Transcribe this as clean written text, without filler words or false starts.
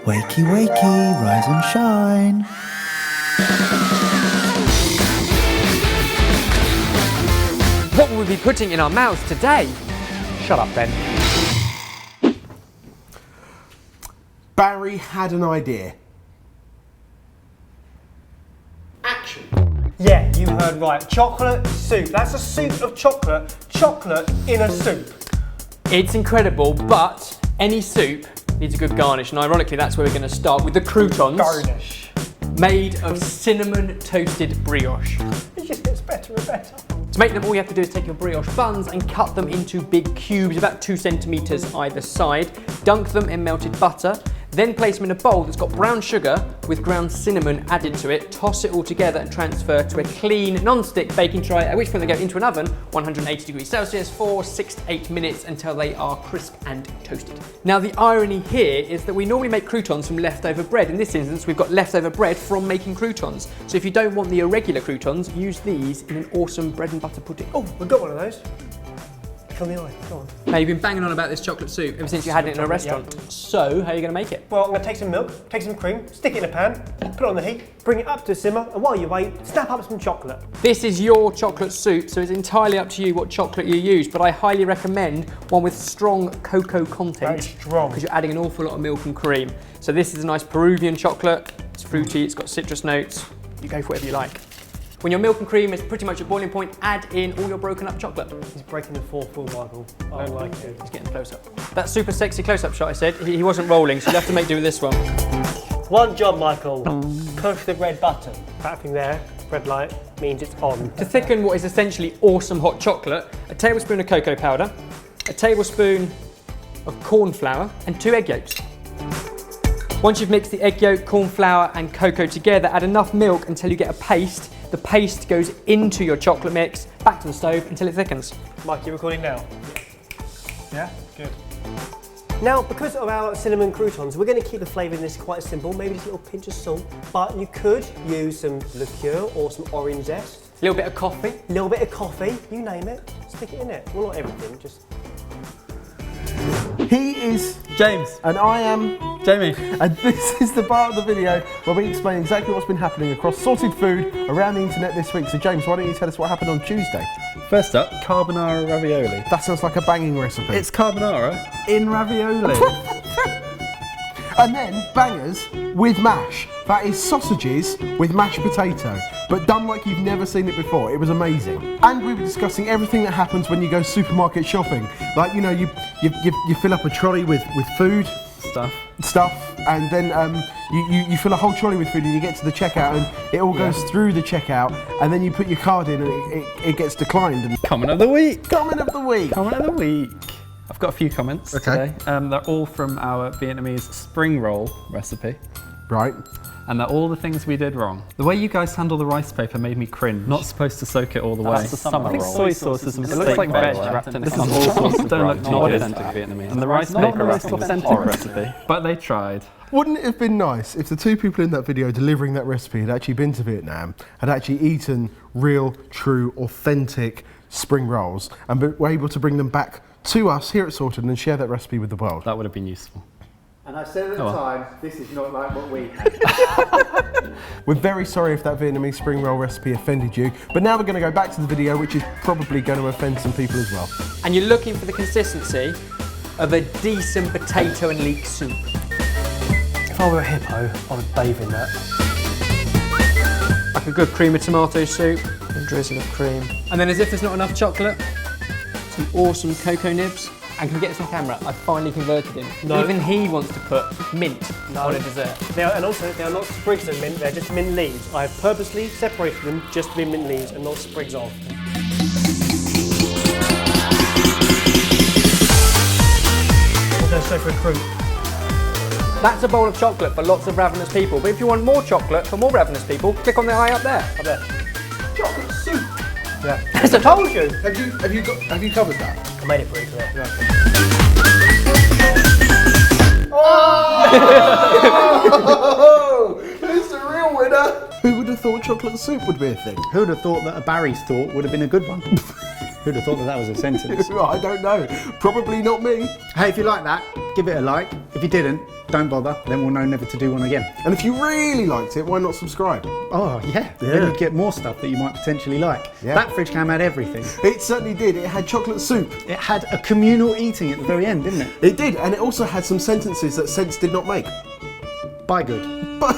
Wakey, wakey, rise and shine. What will we be putting in our mouths today? Shut up, Ben. Barry had an idea. Action. Yeah, you heard right. Chocolate soup. That's a soup of chocolate. Chocolate in a soup. It's incredible, but any soup needs a good garnish, and ironically that's where we're going to start with the croutons. Garnish. Made of cinnamon toasted brioche. It just gets better and better. To make them, all you have to do is take your brioche buns and cut them into big cubes, about 2 centimetres either side. Dunk them in melted butter, then place them in a bowl that's got brown sugar with ground cinnamon added to it. Toss it all together and transfer to a clean, non-stick baking tray, at which point they go into an oven, 180 degrees Celsius, for 6 to 8 minutes until they are crisp and toasted. Now the irony here is that we normally make croutons from leftover bread. In this instance, we've got leftover bread from making croutons. So if you don't want the irregular croutons, use these in an awesome bread and butter pudding. Oh, we've got one of those. From the eye, go on. Now you've been banging on about this chocolate soup ever since you had it in a restaurant. So, how are you going to make it? Well, I'm going to take some milk, take some cream, stick it in a pan, put it on the heat, bring it up to a simmer, and while you wait, snap up some chocolate. This is your chocolate soup, so it's entirely up to you what chocolate you use, but I highly recommend one with strong cocoa content. Very strong. Because you're adding an awful lot of milk and cream. So this is a nice Peruvian chocolate. It's fruity, it's got citrus notes. You go for whatever you like. When your milk and cream is pretty much at boiling point, add in all your broken up chocolate. He's breaking the fourth wall, Michael. I don't like it. He's getting close up. That super sexy close up shot I said, he wasn't rolling, so you have to make do with this one. One job, Michael. Push the red button. That thing there, red light, means it's on. To thicken what is essentially awesome hot chocolate, a tablespoon of cocoa powder, a tablespoon of corn flour, and 2 egg yolks. Once you've mixed the egg yolk, corn flour, and cocoa together, add enough milk until you get a paste. The paste goes into your chocolate mix, back to the stove until it thickens. Mike, you recording now? Yeah? Good. Now, because of our cinnamon croutons, we're going to keep the flavour in this quite simple, maybe just a little pinch of salt, but you could use some liqueur or some orange zest. A little bit of coffee. A little bit of coffee, you name it, stick it in it. Well, not everything, just... He is James. and I am Jamie. And this is the part of the video where we explain exactly what's been happening across sorted food around the internet this week. So James, why don't you tell us what happened on Tuesday? First up, carbonara ravioli. That sounds like a banging recipe. It's carbonara in ravioli. And then bangers with mash. That is sausages with mashed potato, but done like you've never seen it before. It was amazing. And we were discussing everything that happens when you go supermarket shopping. Like, you know, you fill up a trolley with food. Stuff, and then you fill a whole trolley with food and you get to the checkout and it all goes through the checkout, and then you put your card in and it gets declined. And Comment of the week. Comment of the week. Comment of the week. I've got a few comments today. They're all from our Vietnamese spring roll recipe. Right. And they're all the things we did wrong. The way you guys handle the rice paper made me cringe. Not supposed to soak it all the way. That's the summer I think roll. soy sauce is a mistake. It looks like by veg the way. wrapped in This is some all sorts of don't look not too authentic good. Vietnamese. And the rice Not paper the wrapped most in the authentic horror recipe. But they tried. Wouldn't it have been nice if the two people in that video delivering that recipe had actually been to Vietnam, had actually eaten real, true, authentic spring rolls, and were able to bring them back to us here at Sorted and share that recipe with the world? That would have been useful. And I said at the time, this is not like what we had. We're very sorry if that Vietnamese spring roll recipe offended you, but now we're going to go back to the video, which is probably going to offend some people as well. And you're looking for the consistency of a decent potato and leek soup. If I were a hippo, I would bathe in that. Like a good cream of tomato soup, a drizzle of cream. And then as if there's not enough chocolate, some awesome cocoa nibs. And can we get this on camera? I finally converted him. No. Even he wants to put mint on a dessert. And also, they are not sprigs of mint, they're just mint leaves. I have purposely separated them just to be mint leaves and not sprigs of. I'm going to go for a croute. That's a bowl of chocolate for lots of ravenous people. But if you want more chocolate for more ravenous people, click on the eye up there. Up there. Chocolate soup. Yeah. As I told you. Have you covered that? I made it pretty clear. Yeah. Oh! It's the real winner. Who would have thought chocolate soup would be a thing? Who'd have thought that a Barry's thought would have been a good one? Who'd have thought that that was a sentence? I don't know. Probably not me. Hey, if you like that, give it a like. If you didn't, don't bother, then we'll know never to do one again. And if you really liked it, why not subscribe? Oh yeah, then you'd get more stuff that you might potentially like. Yeah. That fridge cam had everything. It certainly did. It had chocolate soup. It had a communal eating at the very end, didn't it? It did, and it also had some sentences that sense did not make. Bye good. But